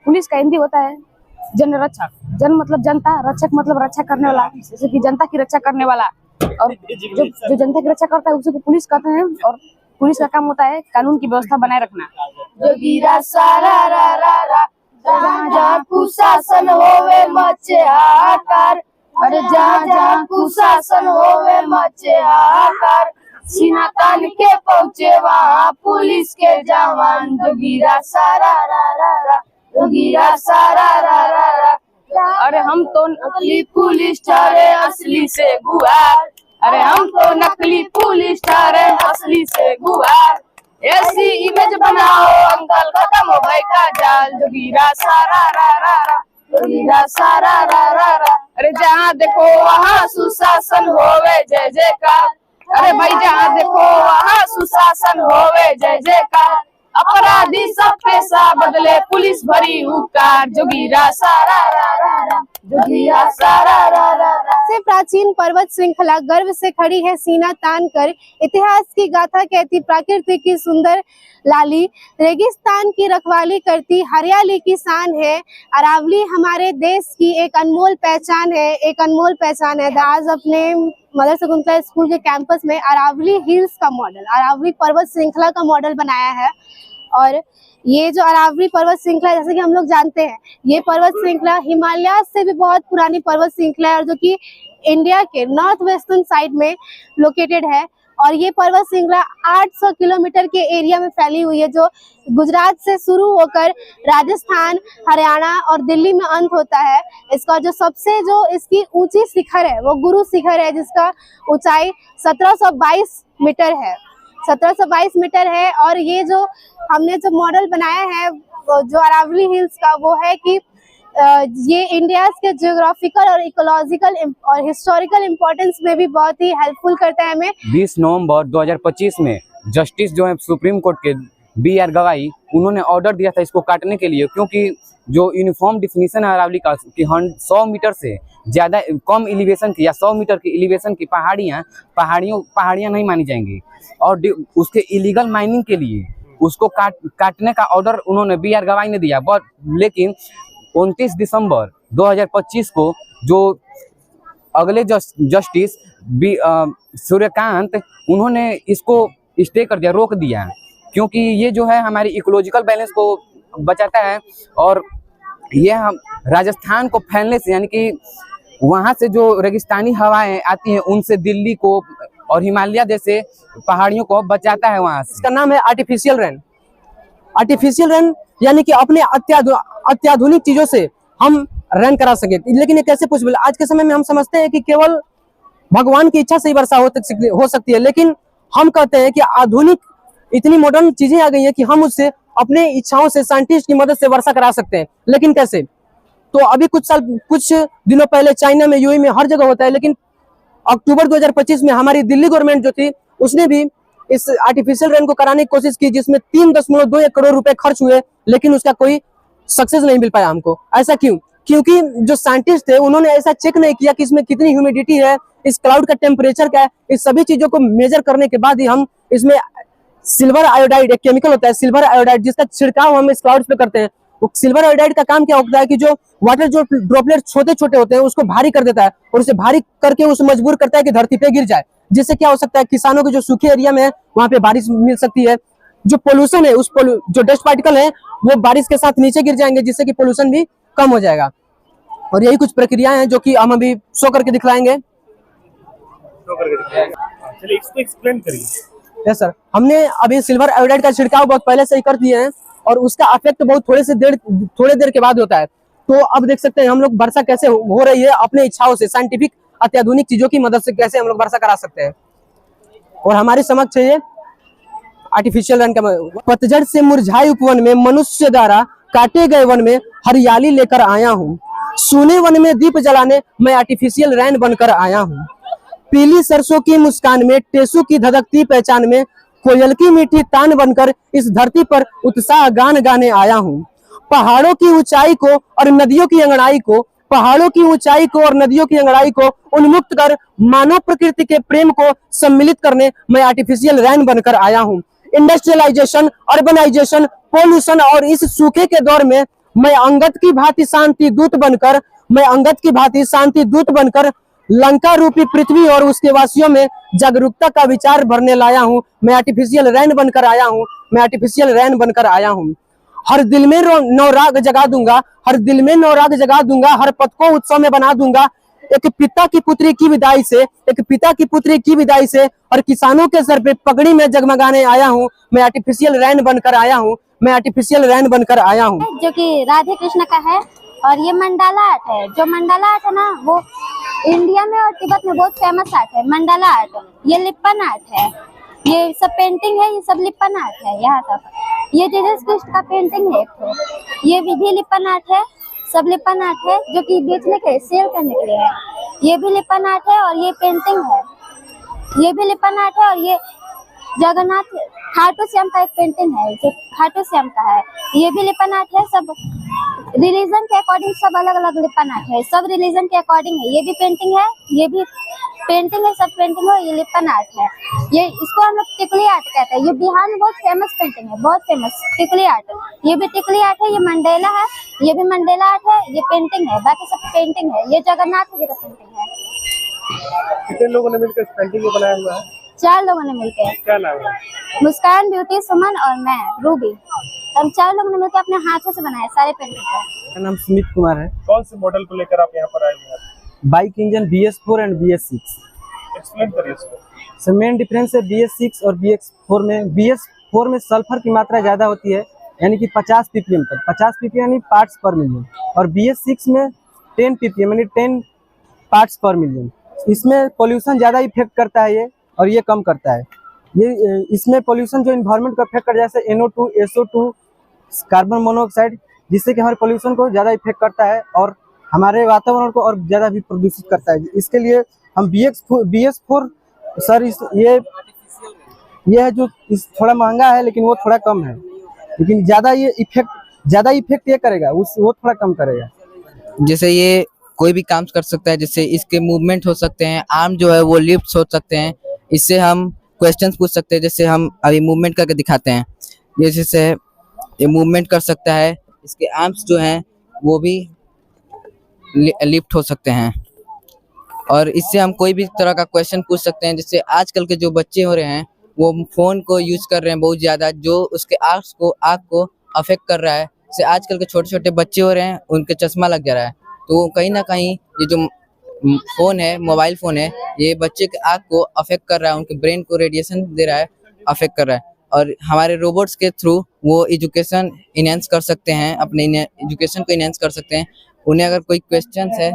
Police का हिंदी होता है जन रक्षक। जन मतलब जनता, रक्षक मतलब रक्षा करने वाला, जैसे कि जनता की रक्षा करने वाला। और जो जनता की रक्षा करता है उसी को पुलिस कहते हैं। और पुलिस का काम होता है कानून की व्यवस्था बनाए रखना। जोगीरा सारा रा रा रा, जहाँ जहाँ कुशासन होवे मचे हाहाकार, अरे जहाँ जहाँ कुशासन होवे मचे हाहाकार, सीना तान के पहुँचे वहाँ पुलिस के जवान। जोगीरा सारा रा रा रा, जोगीरा सारा रा रा रा, अरे हम तो नकली पुलिस ठहरे असली से गुहार, अरे हम तो नकली पुलिस ठहरे असली से गुहार। ऐसी इमेज बनाओ अंकल, खत्म हो भाई का जाल। जोगीरा सारा रा रा रा, जोगीरा सारा रा रा रा, अरे जहाँ देखो वहाँ सुशासन होवे जय जयकार। अरे भाई जहाँ देखो वहाँ सुशासन होवे जय जयकार। अपराधी सब पैसा बदले पुलिस भरी हुकार। जोगीरा सारा रा रा रा, जोगीरा सारा रा रा रा। से प्राचीन पर्वत श्रृंखला गर्व से खड़ी है सीना तान कर, इतिहास की गाथा कहती प्रकृति की सुंदर लाली, रेगिस्तान की रखवाली करती हरियाली की शान है। अरावली हमारे देश की एक अनमोल पहचान है, एक अनमोल पहचान है। आज अपने मदर शकुंतला स्कूल के कैंपस में अरावली हिल्स का मॉडल, अरावली पर्वत श्रृंखला का मॉडल बनाया है। और ये जो अरावली पर्वत श्रृंखला, जैसे कि हम लोग जानते हैं, ये पर्वत श्रृंखला हिमालय से भी बहुत पुरानी पर्वत श्रृंखला है, और जो कि इंडिया के नॉर्थ वेस्टर्न साइड में लोकेटेड है। और ये पर्वत श्रृंखला 800 किलोमीटर के एरिया में फैली हुई है, जो गुजरात से शुरू होकर राजस्थान, हरियाणा और दिल्ली में अंत होता है। इसका जो सबसे जो इसकी ऊंची शिखर है वो गुरु शिखर है, जिसका ऊंचाई 1722 मीटर है, 1722 मीटर है। और ये जो हमने जो मॉडल बनाया है जो अरावली हिल्स का, वो है कि ये इंडिया के जियोग्राफिकल और इकोलॉजिकल और हिस्टोरिकल इम्पोर्टेंस में भी बहुत ही हेल्पफुल करता है हमें। 20 नवंबर 2025 में जस्टिस जो है सुप्रीम कोर्ट के BR गवाई, उन्होंने ऑर्डर दिया था इसको काटने के लिए, क्योंकि जो यूनिफॉर्म डिफिनीशन है अरावली का कि 100 मीटर से ज़्यादा कम एलिवेशन की या 100 मीटर की एलिवेशन की पहाड़ियाँ नहीं मानी जाएंगी। और उसके इलीगल माइनिंग के लिए उसको काटने का ऑर्डर उन्होंने BR गवाई ने दिया। लेकिन 29 दिसंबर 2025 को जो अगले जस्टिस सूर्यकांत, उन्होंने इसको स्टे कर दिया, रोक दिया, क्योंकि ये जो है हमारी इकोलॉजिकल बैलेंस को बचाता है। और ये हम राजस्थान को फैलने से, यानी कि वहाँ से जो रेगिस्तानी हवाएं आती हैं उनसे दिल्ली को और हिमालय जैसे पहाड़ियों को बचाता है वहाँ से। इसका नाम है आर्टिफिशियल रेन। आर्टिफिशियल रेन यानी कि अपने अत्याधुनिक चीजों से हम रन करा सके। लेकिन ये कैसे पॉसिबल? आज के समय में हम समझते हैं कि केवल भगवान की इच्छा से ही वर्षा हो सकती है, लेकिन हम कहते हैं कि आधुनिक इतनी मॉडर्न चीजें आ गई हैं कि हम उससे अपने इच्छाओं से साइंटिस्ट की मदद से वर्षा करा सकते हैं। लेकिन कैसे? तो अभी कुछ दिनों पहले चाइना में, यूएई में, हर जगह होता है, लेकिन अक्टूबर 2025 में हमारी दिल्ली गवर्नमेंट जो थी उसने भी इस आर्टिफिशियल रेन को कराने की कोशिश की, जिसमें 3.21 करोड़ रुपए खर्च हुए, लेकिन उसका कोई सक्सेस नहीं मिल पाया हमको। ऐसा क्यों? क्योंकि जो साइंटिस्ट थे उन्होंने ऐसा चेक नहीं किया कि इसमें कितनी ह्यूमिडिटी है, इस क्लाउड का टेम्परेचर क्या है। इस सभी चीजों को मेजर करने के बाद ही हम इसमें सिल्वर आयोडाइड, एक केमिकल होता है सिल्वर आयोडाइड, जिसका छिड़काव हम इस क्लाउड्स पे करते हैं। वो सिल्वर आयोडाइड का काम क्या होता है कि जो वाटर जो ड्रॉपलेट छोटे छोटे होते हैं उसको भारी कर देता है, और उसे भारी करके उसे मजबूर करता है कि धरती पे गिर जाए, जिससे क्या हो सकता है, किसानों के जो सूखे एरिया में है वहां पे बारिश मिल सकती है। जो पोल्यूशन है, जो डस्ट पार्टिकल है वो बारिश के साथ नीचे गिर जाएंगे, जिससे कि पोल्यूशन भी कम हो जाएगा। और यही कुछ प्रक्रियाएं हैं जो कि हम अभी शो करके दिखलाएंगे। चलिए इसको एक्सप्लेन करिए। यस सर, हमने अभी सिल्वर आयोडाइड का छिड़काव बहुत पहले से ही कर दिए हैं, और उसका इफेक्ट बहुत थोड़े देर के बाद होता है। तो अब देख सकते हैं हम लोग वर्षा कैसे हो रही है अपने इच्छाओं से, साइंटिफिक अत्याधुनिक चीजों की मदद से कैसे हम लोग वर्षा करा सकते हैं। और हमारे समक्ष ये आर्टिफिशियल रन का पतझड़ से मुरझाए उपवन में मनुष्य द्वारा काटे गए वन में हरियाली लेकर आया हूँ। सूने वन में दीप जलाने मैं आर्टिफिशियल रैन बनकर आया हूँ। पीली सरसों की मुस्कान में, टेसू की धधकती पहचान में, कोयल की मीठी तान बनकर इस धरती पर उत्साह गान गाने आया हूँ। पहाड़ों की ऊंचाई को और नदियों की अंगड़ाई को, पहाड़ों की ऊंचाई को और नदियों की अंगड़ाई को उन्मुक्त कर मानव प्रकृति के प्रेम को सम्मिलित करने मैं आर्टिफिशियल रैन बनकर आया हूँ। इंडस्ट्रियलाइजेशन, अर्बनाइजेशन, पोल्यूशन और इस सूखे के दौर में मैं अंगद की भांति शांति दूत बनकर, मैं अंगद की भांति शांति दूत बनकर लंका रूपी पृथ्वी और उसके वासियों में जागरूकता का विचार भरने लाया हूँ। मैं आर्टिफिशियल रैन बनकर आया हूँ, मैं आर्टिफिशियल रैन बनकर आया हूँ। हर दिल में नौराग जगा दूंगा, हर दिल में नौराग जगा दूंगा, हर पथ को उत्सव में बना दूंगा। एक पिता की पुत्री की विदाई से, एक पिता की पुत्री की विदाई से और किसानों के सर पे पगड़ी में जगमगाने आया हूँ। मैं आर्टिफिशियल रैन बनकर आया हूँ, मैं आर्टिफिशियल रैन बनकर आया हूँ। जो कि राधे कृष्ण का है और ये मंडाला आर्ट है। जो मंडाला आर्ट है ना, वो इंडिया में और तिब्बत में बहुत फेमस आर्ट है मंडाला आर्ट। ये लिप्पन आर्ट है, ये सब पेंटिंग है, ये सब लिप्पन आर्ट है। यहाँ तक ये जीसस कृष्ण का पेंटिंग है एक तो, ये भी लिप्पन आर्ट है, सब लिप्पन आर्ट है जो कि बेचने के लिए, सेल करने के लिए है। ये भी लिप्पन आर्ट है और ये पेंटिंग है, ये भी लिप्पन आर्ट है। और ये जगन्नाथ खाटू श्याम का एक पेंटिंग है जो खाटू श्याम का है, ये भी लिप्पन आर्ट है। सब रिलीजन के अकॉर्डिंग सब अलग अलग लिप्पन आर्ट है, सब रिलीजन के अकॉर्डिंग है। ये भी पेंटिंग है, ये भी पेंटिंग है, सब पेंटिंग है। ये लिप्पन आर्ट है, ये इसको हम लोग टिकली आर्ट कहते हैं। ये बिहार में बहुत फेमस पेंटिंग है, बहुत फेमस टिकली आर्ट। ये भी टिकली आर्ट है, ये मंडेला है, ये भी मंडेला आर्ट है, ये पेंटिंग है। बाकी सब पेंटिंग है। ये जगन्नाथ जी का पेंटिंग है। कितने लोगों ने मिलकर इस पेंटिंग को बनाया हुआ है? 4 लोगों ने मिलकर। क्या नाम है? मुस्कान, ब्यूटी, सुमन और मैं रूबी, हम 4 लोगों ने मिलकर अपने हाथों से बनाए सारे पेंटिंग को। मेरा नाम सुमित कुमार है। कौन से मॉडल को लेकर आप यहाँ पर आए हुए हैं? Bike engine BS4 and BS6। Explain करिए इसको। सर मेन डिफरेंस है BS6 और BS4 में। BS4 में सल्फर की मात्रा ज़्यादा होती है, यानी कि 50 ppm तक, 50 ppm यानी पार्ट्स पर मिलियन। और BS6 में 10 ppm यानी 10 पार्ट्स पर मिलियन। इसमें पोल्यूशन ज़्यादा इफेक्ट करता है ये, और ये कम करता है। ये इसमें पोल्यूशन जो इन्वायरमेंट को इफेक्ट कर, जैसे NO2, SO2, कार्बन मोनोऑक्साइड, जिससे कि हमारे पोल्यूशन को ज़्यादा इफेक्ट करता है और हमारे वातावरण को और ज़्यादा भी प्रदूषित करता है। इसके लिए हम BS4 सर ये है जो थोड़ा महंगा है, लेकिन वो थोड़ा कम है, लेकिन ज़्यादा इफेक्ट ये करेगा, वो थोड़ा कम करेगा। जैसे ये कोई भी काम कर सकता है, जैसे इसके मूवमेंट हो सकते हैं, आर्म जो है वो लिफ्ट हो सकते हैं, इससे हम क्वेश्चंस पूछ सकते हैं। जैसे हम अभी मूवमेंट करके दिखाते हैं, ये जैसे ये मूवमेंट कर सकता है, इसके आर्म्स जो हैं वो भी लिफ्ट हो सकते हैं। और इससे हम कोई भी तरह का क्वेश्चन पूछ सकते हैं। जैसे आजकल के जो बच्चे हो रहे हैं वो फ़ोन को यूज़ कर रहे हैं बहुत ज़्यादा, जो उसके आँख को अफेक्ट कर रहा है। जैसे आजकल के छोटे छोटे बच्चे हो रहे हैं, उनके चश्मा लग जा रहा है, तो कहीं ना कहीं ये जो फ़ोन है, मोबाइल फ़ोन है, ये बच्चे के आँख को अफेक्ट कर रहा है, उनके ब्रेन को रेडिएशन दे रहा है, अफेक्ट कर रहा है। और हमारे रोबोट्स के थ्रू वो एजुकेशन इनहेंस कर सकते हैं, अपने एजुकेशन को इनहेंस कर सकते हैं। उन्हें अगर कोई क्वेश्चन है,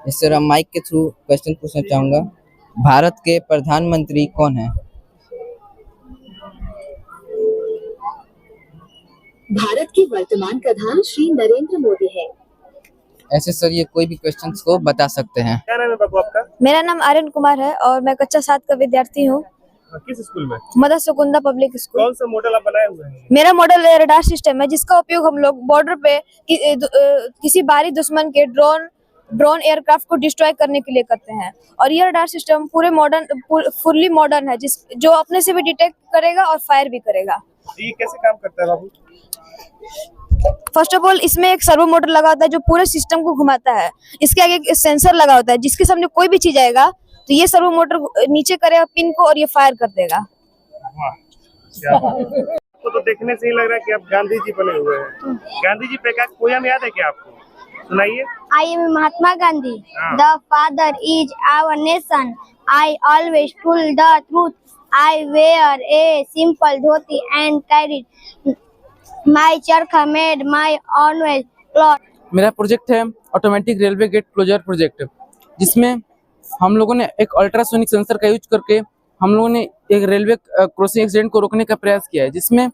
इस तरह माइक के थ्रू क्वेश्चन पूछना चाहूँगा। भारत के प्रधानमंत्री कौन है? भारत के वर्तमान प्रधान श्री नरेंद्र मोदी है। ऐसे सर ये कोई भी क्वेश्चंस को बता सकते हैं। क्या नाम है बाबू आपका? मेरा नाम आर्यन कुमार है और मैं कक्षा 7 का विद्यार्थी हूँ, किस स्कूल में? Mother Sukunda public school. कौन सा मॉडल आप बनाए हुए हैं? मेरा मॉडल रडार सिस्टम है, जिसका उपयोग हम लोग बॉर्डर पे किसी बाहरी दुश्मन के ड्रोन एयरक्राफ्ट को डिस्ट्रॉय करने के लिए करते हैं। और ये रडार सिस्टम फुल्ली मॉडर्न है, जो अपने से भी डिटेक्ट करेगा और फायर भी करेगा। ये कैसे काम करता है बाबू? फर्स्ट ऑफ ऑल इसमें एक सर्वो मोटर लगा होता है जो पूरे सिस्टम को घुमाता है। इसके आगे एक सेंसर लगा होता है, जिसके सामने कोई भी चीज आएगा तो ये सर्वो मोटर नीचे करेगा पिन को और ये फायर कर देगा। क्या आपको तो देखने से ही लग रहा है कि आप गांधी जी बने हुए हैं। गांधी जी पे का पोयम याद है क्या आपको? सुनाइए। I am Mahatma Gandhi. The father is our nation. I always told the truth. I wear a simple dhoti and carried my charkha made my own cloth. मेरा प्रोजेक्ट है automatic railway gate closure project, जिसमें हम लोगों ने एक ultrasonic sensor का use करके हम लोगों ने एक रेलवे क्रॉसिंग एक्सीडेंट को रोकने का प्रयास किया है। जिसमें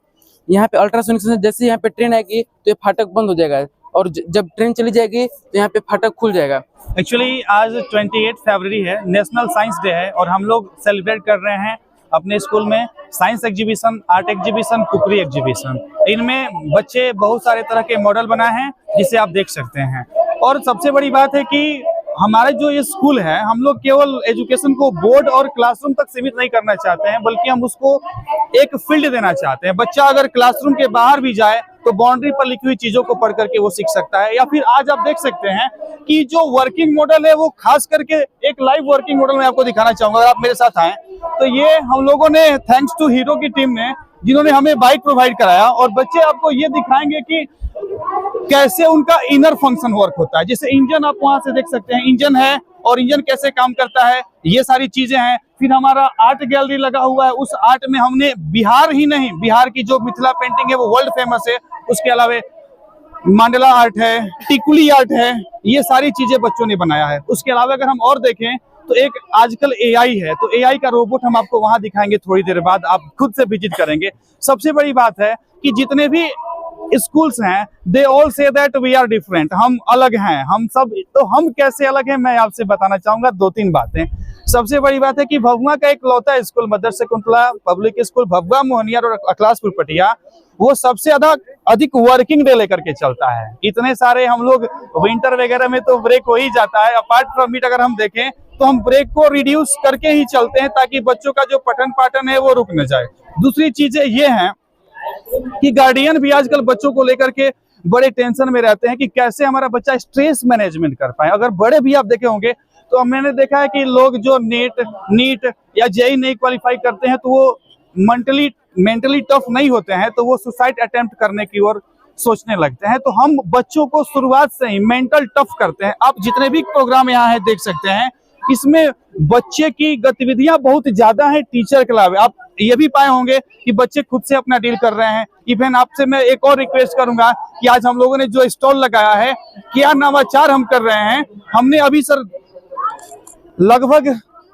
यहाँ पे अल्ट्रासोनिक सेंसर, जैसे यहाँ पे ट्रेन आएगी तो ये फाटक बंद हो जाएगा, और जब ट्रेन चली जाएगी तो यहाँ पे फाटक खुल जाएगा। एक्चुअली आज 28 फरवरी है, नेशनल साइंस डे है, और हम लोग सेलिब्रेट कर रहे हैं अपने स्कूल में साइंस एग्जीबिशन, आर्ट एग्जीबिशन, कुकरी एग्जीबिशन। इनमें बच्चे बहुत सारे तरह के मॉडल बनाए हैं जिसे आप देख सकते हैं। और सबसे बड़ी बात है कि हमारा जो ये स्कूल है, हम लोग केवल एजुकेशन को बोर्ड और क्लासरूम तक सीमित नहीं करना चाहते हैं, बल्कि हम उसको एक फील्ड देना चाहते हैं। बच्चा अगर क्लासरूम के बाहर भी जाए तो बाउंड्री पर लिखी हुई चीजों को पढ़ करके वो सीख सकता है। या फिर आज आप देख सकते हैं कि जो वर्किंग मॉडल है वो खास करके एक लाइव वर्किंग मॉडल मैं आपको दिखाना चाहूंगा। अगर आप मेरे साथ आए तो ये हम लोगों ने थैंक्स टू हीरो की टीम ने, जिन्होंने हमें बाइक प्रोवाइड कराया, और बच्चे आपको ये दिखाएंगे कि कैसे उनका इनर फंक्शन वर्क होता है। जैसे इंजन आप वहां से देख सकते हैं, इंजन है और इंजन कैसे काम करता है, ये सारी चीजें हैं। फिर हमारा आर्ट गैलरी लगा हुआ है, उस आर्ट में हमने बिहार ही नहीं, बिहार की जो मिथिला पेंटिंग है वो वर्ल्ड फेमस है, उसके अलावा मंडला आर्ट है, टिकुली आर्ट है, ये सारी चीजें बच्चों ने बनाया है। उसके अलावा अगर हम और देखें तो एक आजकल एआई है, तो एआई का रोबोट हम आपको वहां दिखाएंगे थोड़ी देर बाद, आप खुद से विजिट करेंगे। सबसे बड़ी बात है कि जितने भी स्कूल्स हैं, they all say that we are different, हम अलग हैं, हम सब। तो हम कैसे अलग हैं मैं आपसे बताना चाहूंगा 2-3 बातें। सबसे बड़ी बात है कि भभुआ का इकलौता school Madrasa Kuntala public school Bhabua मोहनियार और अखलासपुर पटिया, वो सबसे अधिक वर्किंग डे लेकर के चलता है। इतने सारे हम लोग विंटर वगैरह में तो ब्रेक हो ही जाता है, अपार्ट फ्रॉम इट अगर हम देखें तो हम ब्रेक को रिड्यूस करके ही चलते हैं ताकि बच्चों का जो पठन पाठन है वो रुक न जाए। दूसरी चीजें ये हैं कि गार्डियन भी आजकल बच्चों को लेकर के बड़े टेंशन में रहते हैं कि कैसे हमारा बच्चा स्ट्रेस मैनेजमेंट कर पाए। अगर बड़े भी आप देखे होंगे तो मैंने देखा है कि लोग जो नीट या जेईई नहीं क्वालिफाई करते हैं तो वो मेंटली टफ नहीं होते हैं, तो वो सुसाइड अटेम्प्ट करने की ओर सोचने लगते हैं। तो हम बच्चों को शुरुआत से ही मेंटल टफ करते हैं। आप जितने भी प्रोग्राम यहाँ है देख सकते हैं, इसमें बच्चे की गतिविधियां बहुत ज्यादा है टीचर के अलावा। आप ये भी पाए होंगे कि बच्चे खुद से अपना डील कर रहे हैं। इवन आपसे मैं एक और रिक्वेस्ट करूंगा कि आज हम लोगों ने जो स्टॉल लगाया है, क्या नवाचार हम कर रहे हैं। हमने अभी सर लगभग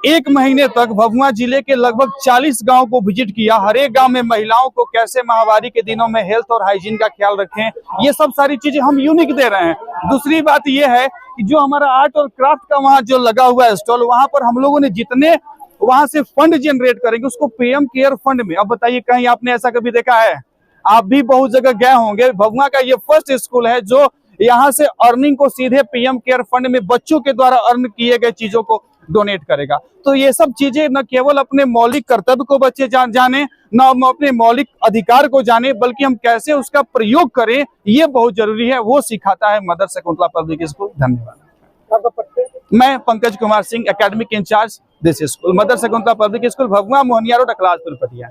1 महीने तक भभुआ जिले के लगभग 40 गांव को विजिट किया। हर एक गांव में महिलाओं को कैसे महामारी के दिनों में हेल्थ और हाइजीन का ख्याल रखें, ये सब सारी चीजें हम यूनिक दे रहे हैं। दूसरी बात ये है कि जो हमारा आर्ट और क्राफ्ट का वहाँ जो लगा हुआ है स्टॉल, वहां पर हम लोगों ने जितने वहां से फंड जनरेट करेंगे उसको पीएम केयर फंड में। अब बताइए कहीं आपने ऐसा कभी देखा है? आप भी बहुत जगह गए होंगे। भभुआ का ये फर्स्ट स्कूल है जो यहाँ से अर्निंग को सीधे पीएम केयर फंड में बच्चों के द्वारा अर्न किए गए चीजों को डोनेट करेगा। तो ये सब चीजें न केवल अपने मौलिक कर्तव्य को बच्चे जाने, न अपने मौलिक अधिकार को जाने, बल्कि हम कैसे उसका प्रयोग करें ये बहुत जरूरी है। वो सिखाता है मदरसा कुंतला पब्लिक स्कूल। धन्यवाद। मैं Pankaj Kumar Singh, academic incharge this school, Madrasa Kuntala public school, Bhabua Mohaniyar road, Akhlaspur Patiya.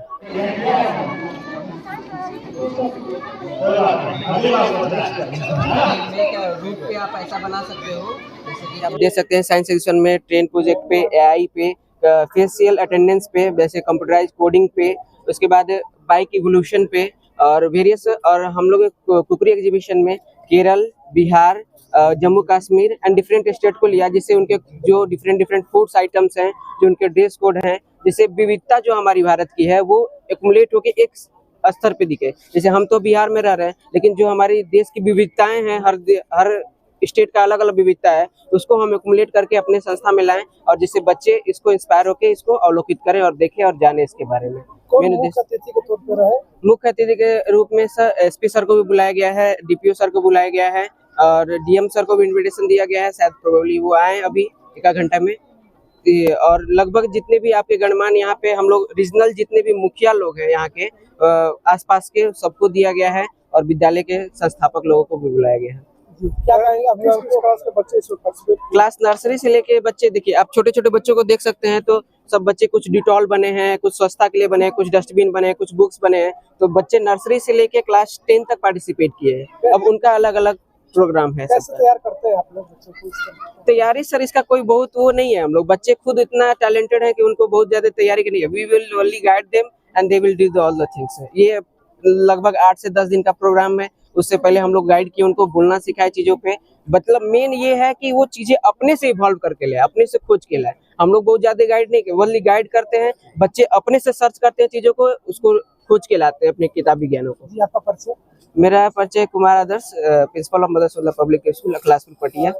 पे आप ऐसा बना सकते हो, जैसे कि आप देख सकते हैं साइंस सेक्शन में ट्रेन प्रोजेक्ट पे, एआई पे, फेशियल अटेंडेंस पे, जैसे कंप्यूटराइज कोडिंग पे, उसके बाद बाइक इवोल्यूशन पे और वेरियस। और हम लोग कुकरी एग्जीबिशन में Kerala, Bihar, Jammu Kashmir and different state को लिया, जिससे उनके जो डिफरेंट फूड्स आइटम्स हैं, जो उनके ड्रेस कोड हैं, जिससे विविधता जो हमारी भारत की है वो एक्युमुलेट होके एक स्तर पे दिखे। जैसे हम तो बिहार में रह रहे हैं, लेकिन जो हमारी देश की विविधताएं हैं, हर स्टेट का अलग अलग विविधता है, उसको हम एक्युमुलेट करके अपने संस्था में लाएं और जिससे बच्चे इसको इंस्पायर होके इसको अवलोकित करें और देखें और जाने इसके बारे में। मुख्य अतिथि के रूप में सर एसपी सर को भी बुलाया गया है, डीपीओ सर को बुलाया गया है और डीएम सर को भी इन्विटेशन दिया गया है। शायद प्रोबेबली वो आए अभी 1 घंटा में। और लगभग जितने भी आपके गणमान्य यहाँ पे हम लोग रीजनल जितने भी मुखिया लोग हैं यहाँ के आसपास के, सबको दिया गया है और विद्यालय के संस्थापक लोगों को भी बुलाया गया है। क्या कहेंगे क्लास के बच्चे इसमें पार्टिसिपेट? क्लास नर्सरी से लेके बच्चे, देखिए आप छोटे छोटे बच्चों को देख सकते हैं, तो सब बच्चे कुछ डिटॉल बने हैं, कुछ स्वच्छता के लिए बने हैं, कुछ डस्टबिन बने हैं, कुछ बुक्स बने हैं। तो बच्चे नर्सरी से लेके क्लास 10 तक पार्टिसिपेट किए हैं। अब उनका अलग अलग प्रोग्राम है। कैसे तैयार करते हैं आप लोग बच्चों को? तैयारी सर इसका कोई बहुत वो नहीं है। हम लोग बच्चे खुद इतना टैलेंटेड है कि उनको बहुत ज्यादा तैयारी की नहीं है। We will only guide them and they will do all the things. ये लगभग 8 से 10 दिन का प्रोग्राम है। उससे पहले हम लोग गाइड किए, उनको बोलना सिखाए चीजों पे। मतलब मेन ये है कि वो चीजें अपने से इवॉल्व करके लाए, अपने से खोज के लाए। हम लोग बहुत ज्यादा गाइड नहीं, ओनली गाइड करते हैं। बच्चे अपने से सर्च करते हैं चीजों को, उसको खोज के लाते हैं अपने किताबी ज्ञानों को। जी, आपका परिचय? मेरा परिचय Kumar Adarsh, principal of Madrasa public school, Akhlaspur पटिया।